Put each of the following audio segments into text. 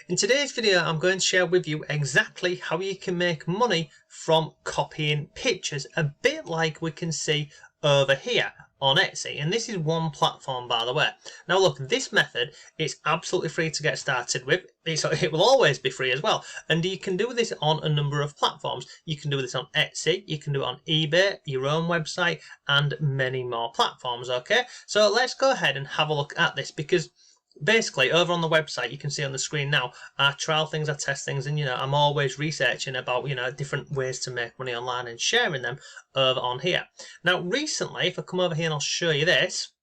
In today's video, I'm going to share with you exactly how you can make money from copying pictures, a bit like we can see over here on Etsy. And this is one platform, by the way. Now look, this method is absolutely free to get started with. It will always be free as well. And you can do this on a number of platforms. You can do this on Etsy, you can do it on eBay, your own website, and many more platforms, okay? So let's go ahead and have a look at this, because basically, over on the website, you can see on the screen now, I trial things, I test things, and I'm always researching about different ways to make money online and sharing them over on here. Now, recently, if I come over here and I'll show you this,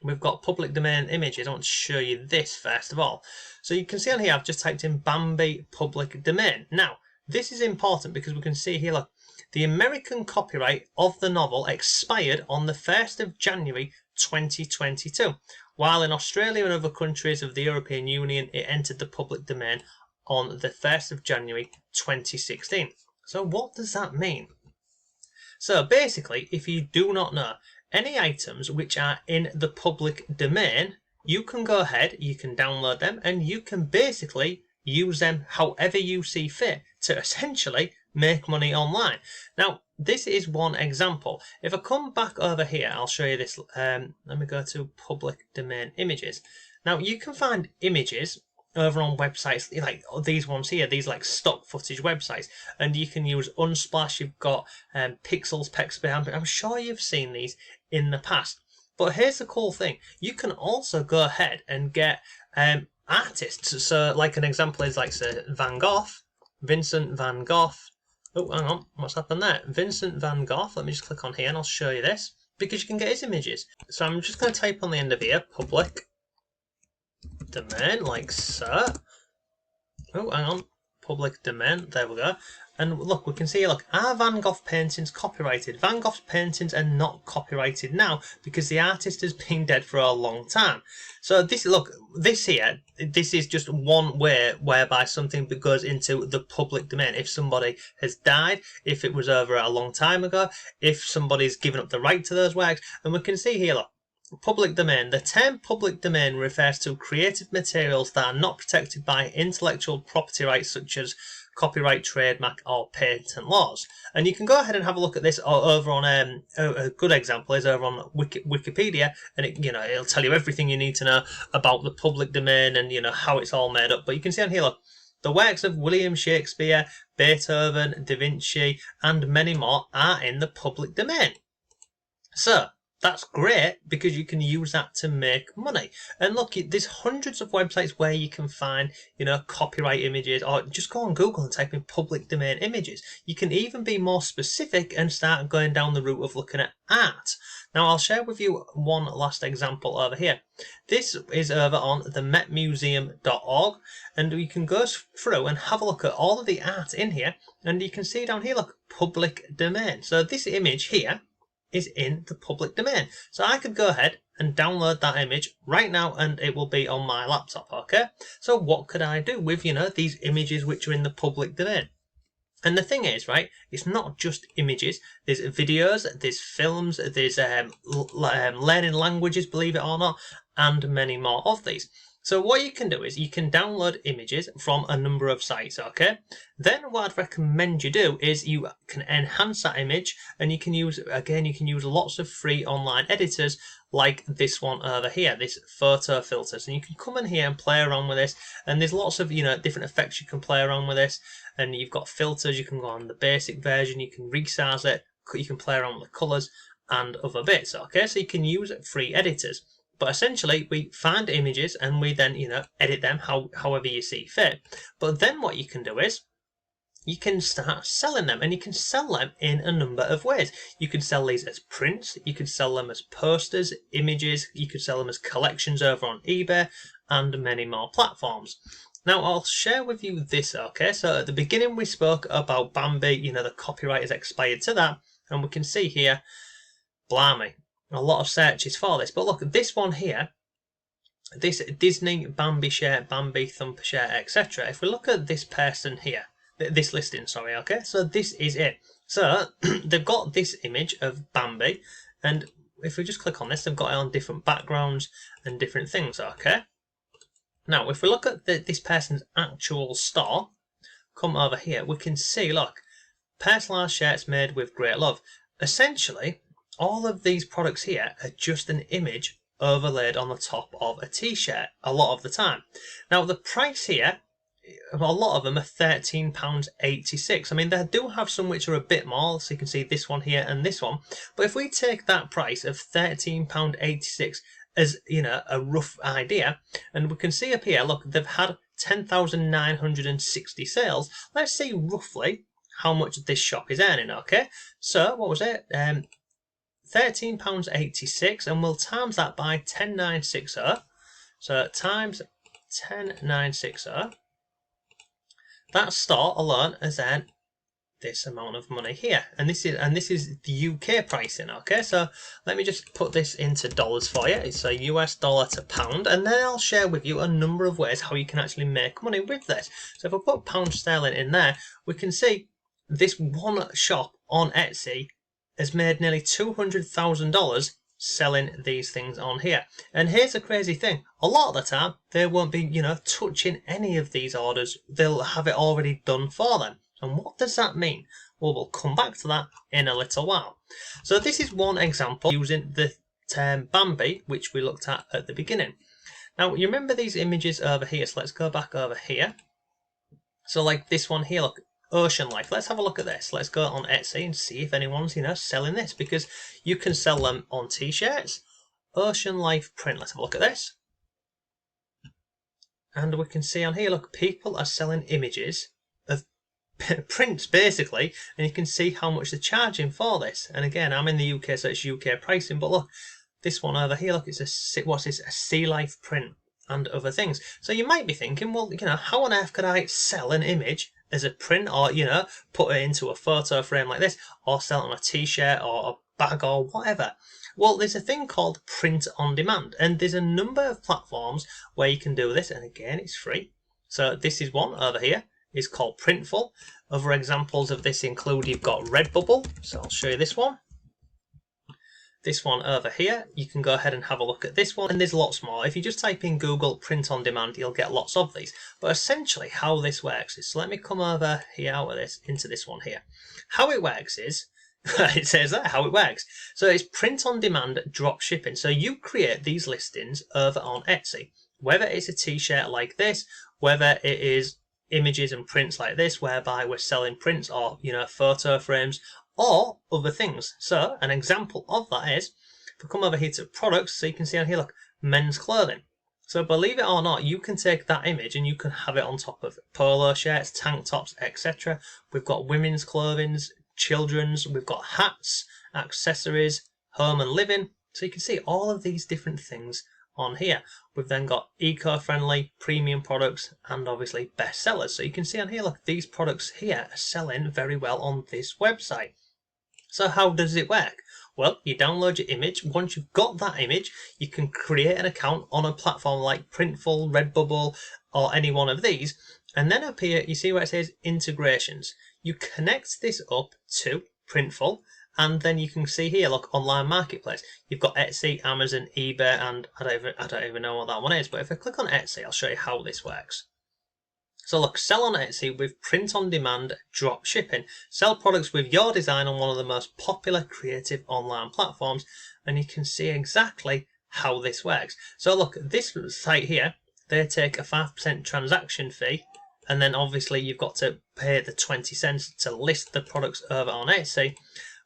we've got public domain images. I want to show you this first of all. So you can see on here, I've just typed in Bambi public domain. Now, this is important because we can see here, look, the American copyright of the novel expired on the 1st of January 2022. While in Australia and other countries of the European Union, it entered the public domain on the 1st of January 2016. So what does that mean? So basically, if you do not know, any items which are in the public domain, you can go ahead, you can download them, and you can basically use them however you see fit to essentially make money online. Now, this is one example. If I come back over here, I'll show you this. Let me go to public domain images. Now, you can find images over on websites like these ones here, these like stock footage websites, and you can use Unsplash. You've got Pixels, Pexpay. I'm sure you've seen these in the past. But here's the cool thing: you can also go ahead and get artists. So, like an example is like say Van Gogh, Vincent Van Gogh. Oh, hang on, what's happened there? Vincent Van Gogh. Let me just click on here and I'll show you this, because you can get his images. So I'm just going to type on the end of here, public domain, like so. Oh, hang on, public domain, there we go. And look, we can see, look, are Van Gogh paintings copyrighted? Van Gogh's paintings are not copyrighted now because the artist has been dead for a long time. So this, look, this here, this is just one way whereby something goes into the public domain. If somebody has died, if it was over a long time ago, if somebody's given up the right to those works, and we can see here, look, public domain. The term public domain refers to creative materials that are not protected by intellectual property rights such as copyright, trademark, or patent laws. And you can go ahead and have a look at this over on a good example is over on Wikipedia, and it'll tell you everything you need to know about the public domain and how it's all made up. But you can see on here, look, the works of William Shakespeare, Beethoven, Da Vinci, and many more are in the public domain. So that's great because you can use that to make money. And look, there's hundreds of websites where you can find, copyright images, or just go on Google and type in public domain images. You can even be more specific and start going down the route of looking at art. Now, I'll share with you one last example over here. This is over on the metmuseum.org, and you can go through and have a look at all of the art in here, and you can see down here, look, public domain. So this image here is in the public domain. So I could go ahead and download that image right now and it will be on my laptop, okay? So what could I do with, these images which are in the public domain? And the thing is, right, it's not just images. There's videos, there's films, there's learning languages, believe it or not, and many more of these. So what you can do is you can download images from a number of sites, okay? Then what I'd recommend you do is you can enhance that image, and you can use lots of free online editors like this one over here, this photo filters. And you can come in here and play around with this, and there's lots of, different effects you can play around with this. And you've got filters, you can go on the basic version, you can resize it, you can play around with the colors and other bits, okay? So you can use free editors. But essentially, we find images and we then, edit them however you see fit. But then what you can do is you can start selling them, and you can sell them in a number of ways. You can sell these as prints, you could sell them as posters, images, you could sell them as collections over on eBay, and many more platforms. Now, I'll share with you this, okay? So at the beginning, we spoke about Bambi, the copyright is expired to that, and we can see here, blimey, a lot of searches for this. But look, this one here, this Disney, Bambi share, Bambi thumper share, etc. If we look at this person here, this listing, sorry, okay? So this is it. So they've got this image of Bambi, and if we just click on this, they've got it on different backgrounds and different things, okay? Now, if we look at this person's actual store, come over here, we can see, look, personalised shirts made with great love. Essentially, all of these products here are just an image overlaid on the top of a t-shirt a lot of the time. Now, the price here, a lot of them are £13.86. I mean, they do have some which are a bit more, so you can see this one here and this one. But if we take that price of £13.86 as, you know, a rough idea, and we can see up here, look, they've had 10,960 sales. Let's see roughly how much this shop is earning, okay? So, what was it? £13.86, and we'll times that by 10,960. So, times 10,960. That store alone has earned this amount of money here, and this is the UK pricing. Okay, so let me just put this into dollars for you. It's a US dollar to pound, and then I'll share with you a number of ways how you can actually make money with this. So if I put pound sterling in there, we can see this one shop on Etsy has made nearly $200,000 selling these things on here. And here's the crazy thing, a lot of the time they won't be, you know, touching any of these orders. They'll have it already done for them. And what does that mean? Well, we'll come back to that in a little while. So this is one example using the term Bambi, which we looked at the beginning. Now, you remember these images over here, so let's go back over here. So like this one here, look, Ocean Life. Let's have a look at this. Let's go on Etsy and see if anyone's, you know, selling this, because you can sell them on t-shirts. Ocean Life print. Let's have a look at this. And we can see on here, look, people are selling images of prints basically, and you can see how much they're charging for this. And again, I'm in the UK, so it's UK pricing, but look, this one over here, look, it's what's this, a sea life print and other things. So you might be thinking, well, you know, how on earth could I sell an image as a print, or, you know, put it into a photo frame like this, or sell it on a t-shirt or a bag or whatever? Well, there's a thing called print on demand, and there's a number of platforms where you can do this, and again, it's free. So this is one over here. Is called Printful. Other examples of this include, you've got Redbubble, so I'll show you this one. This one over here, you can go ahead and have a look at this one, and there's lots more. If you just type in Google print on demand, you'll get lots of these. But essentially how this works is, so let me come over here out of this into this one here. How it works is, it says there how it works. So it's print on demand drop shipping. So you create these listings over on Etsy, whether it's a t-shirt like this, whether it is images and prints like this, whereby we're selling prints or, you know, photo frames or other things. So an example of that is, if we come over here to products, so you can see on here, look, men's clothing. So believe it or not, you can take that image and you can have it on top of polo shirts, tank tops, etc. We've got women's clothing, children's, we've got hats, accessories, home and living. So you can see all of these different things on here. We've then got eco-friendly, premium products, and obviously bestsellers. So you can see on here, look, these products here are selling very well on this website. So how does it work? Well, you download your image. Once you've got that image, you can create an account on a platform like Printful, Redbubble, or any one of these. And then up here, you see where it says integrations. You connect this up to Printful, and then you can see here, look, online marketplace. You've got Etsy, Amazon, eBay, and I don't even know what that one is. But if I click on Etsy, I'll show you how this works. So look, sell on Etsy with print on demand drop shipping. Sell products with your design on one of the most popular creative online platforms, and you can see exactly how this works. So look, this site here, they take a 5% transaction fee, and then obviously you've got to pay the 20 cents to list the products over on Etsy.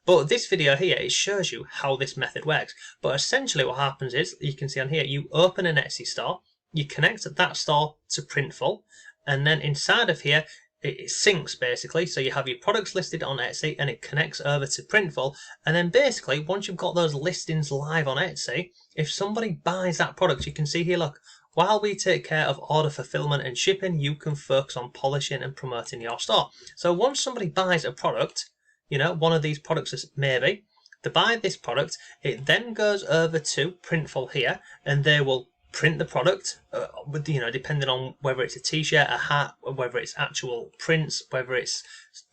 But this video here, it shows you how this method works. But essentially what happens is, you can see on here, you open an Etsy store, you connect that store to Printful, and then inside of here, it syncs basically. So you have your products listed on Etsy and it connects over to Printful. And then basically, once you've got those listings live on Etsy, if somebody buys that product, you can see here, look, while we take care of order fulfillment and shipping, you can focus on polishing and promoting your store. So once somebody buys a product, you know, one of these products is maybe, they buy this product, it then goes over to Printful here, and they will print the product, with, you know, depending on whether it's a t-shirt, a hat, whether it's actual prints, whether it's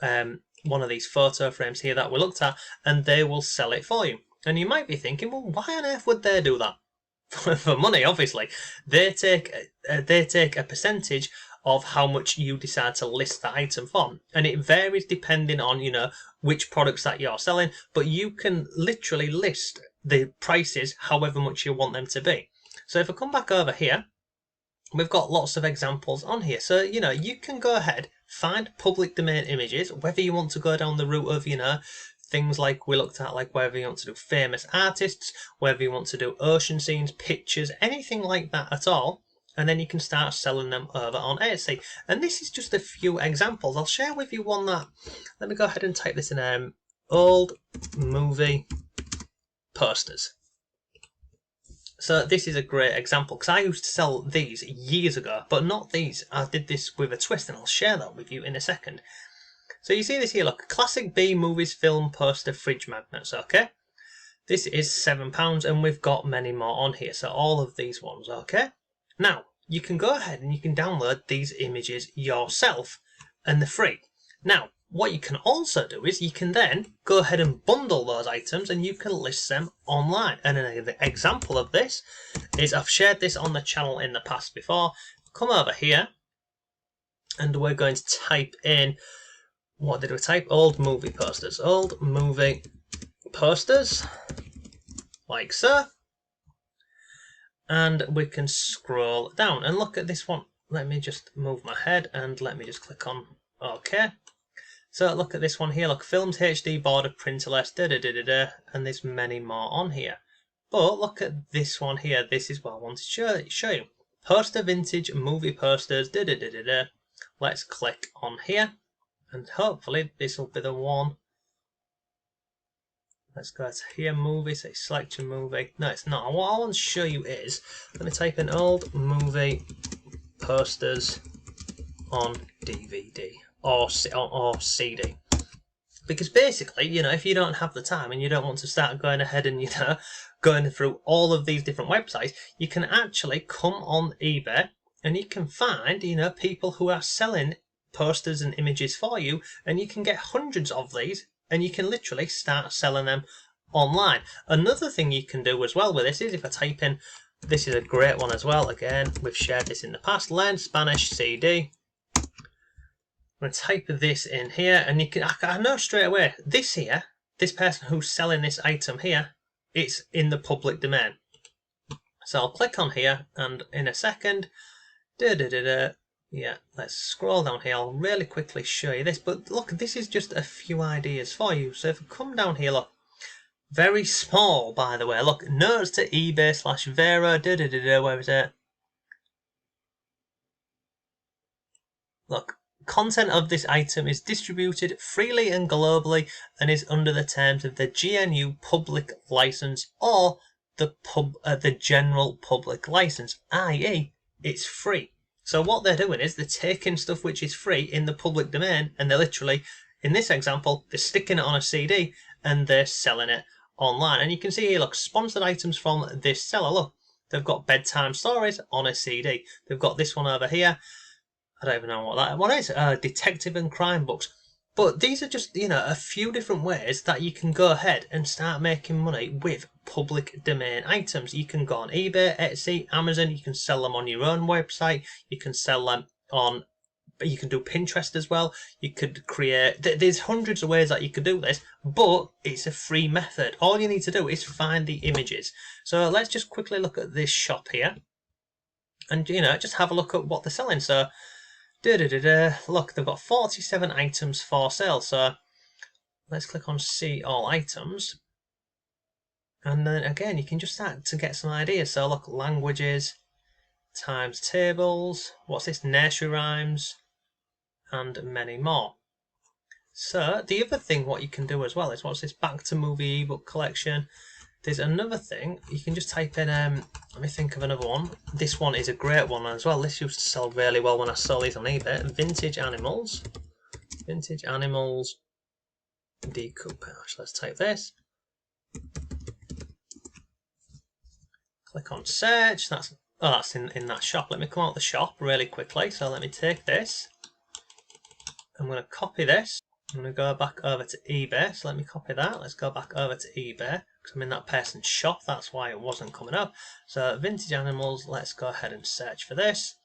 one of these photo frames here that we looked at, and they will sell it for you. And you might be thinking, well, why on earth would they do that? for money, obviously. They take a percentage of how much you decide to list the item for, and it varies depending on which products that you're selling. But you can literally list the prices however much you want them to be. So if I come back over here, we've got lots of examples on here. So you can go ahead, find public domain images, whether you want to go down the route of things like we looked at, like whether you want to do famous artists, whether you want to do ocean scenes, pictures, anything like that at all. And then you can start selling them over on Etsy. And this is just a few examples. I'll share with you one that, let me go ahead and type this in, old movie posters. So this is a great example, because I used to sell these years ago, but not these. I did this with a twist, and I'll share that with you in a second. So you see this here, look, classic B movies, film poster, fridge magnets, okay? This is £7, and we've got many more on here, so all of these ones, okay? Now, you can go ahead and you can download these images yourself, and they're free. Now, what you can also do is you can then go ahead and bundle those items and you can list them online. And an example of this is, I've shared this on the channel in the past before. Come over here and we're going to type in, what did we type? Old movie posters. Old movie posters, like so. And we can scroll down and look at this one. Let me just move my head and let me just click on OK. So look at this one here, look, films, HD, border, printless, and there's many more on here. But look at this one here, this is what I want to show you. Poster vintage movie posters, Let's click on here, and hopefully this will be the one. Let's go to here, movie, say selection movie. No, it's not. What I want to show you is, let me type in old movie posters on DVD. Or CD, because basically, if you don't have the time and you don't want to start going ahead and going through all of these different websites, you can actually come on eBay and you can find people who are selling posters and images for you, and you can get hundreds of these and you can literally start selling them online. Another thing you can do as well with this is, if I type in, this is a great one as well, again we've shared this in the past, learn Spanish CD. I'm going to type this in here, and you can, I know straight away, this here, this person who's selling this item here, it's in the public domain. So I'll click on here, and in a second, yeah, let's scroll down here. I'll really quickly show you this, but look, this is just a few ideas for you. So if I come down here, look, very small, by the way, look, notes to eBay / Vero, where is it? Look. Content of this item is distributed freely and globally and is under the terms of the GNU Public License or the General Public License, i.e. it's free. So what they're doing is they're taking stuff which is free in the public domain, and they're literally, in this example, they're sticking it on a CD and they're selling it online. And you can see here, look, sponsored items from this seller. Look, they've got bedtime stories on a CD. They've got this one over here. I don't even know what that one is. Detective and crime books. But these are just, a few different ways that you can go ahead and start making money with public domain items. You can go on eBay, Etsy, Amazon. You can sell them on your own website. You can sell them on, you can do Pinterest as well. You could create, there's hundreds of ways that you could do this, but it's a free method. All you need to do is find the images. So let's just quickly look at this shop here. And, just have a look at what they're selling. So, look, they've got 47 items for sale. So let's click on see all items, and then again you can just start to get some ideas. So look, languages, times tables, what's this, nursery rhymes, and many more. So the other thing what you can do as well is, what's this, back to movie ebook collection. There's another thing, you can just type in, let me think of another one. This one is a great one as well. This used to sell really well when I saw these on eBay. Vintage animals. Vintage animals decoupage. Let's type this. Click on search. That's in that shop. Let me come out the shop really quickly. So let me take this. I'm going to copy this. I'm going to go back over to eBay. So let me copy that. Let's go back over to eBay, because I'm in that person's shop. That's why it wasn't coming up. So vintage animals, let's go ahead and search for this.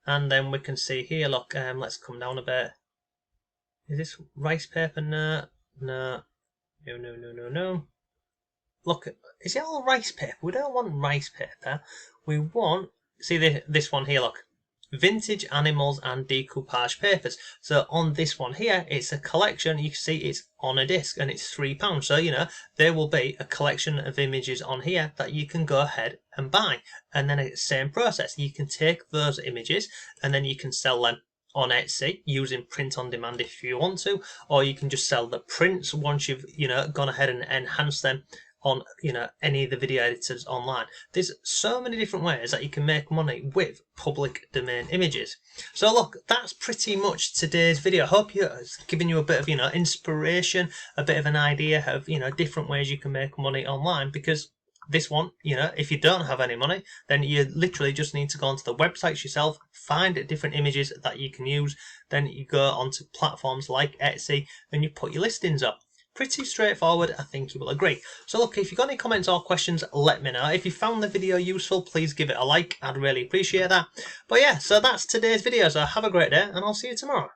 And then we can see here, look, let's come down a bit. Is this rice paper? No. Look, is it all rice paper? We don't want rice paper. We want, see this one here, look. Vintage animals and decoupage papers. So on this one here, it's a collection. You can see it's on a disc and it's £3. So, there will be a collection of images on here that you can go ahead and buy. And then it's the same process. You can take those images and then you can sell them on Etsy using print on demand if you want to, or you can just sell the prints once you've, gone ahead and enhanced them on any of the video editors online. There's so many different ways that you can make money with public domain images. So look, that's pretty much today's video. I hope it's given you a bit of inspiration, a bit of an idea of different ways you can make money online, because this one, if you don't have any money, then you literally just need to go onto the websites yourself, find different images that you can use, then you go onto platforms like Etsy and you put your listings up. Pretty straightforward, I think you will agree. So look, if you've got any comments or questions, let me know. If you found the video useful, please give it a like. I'd really appreciate that. But yeah, so that's today's video. So have a great day and I'll see you tomorrow.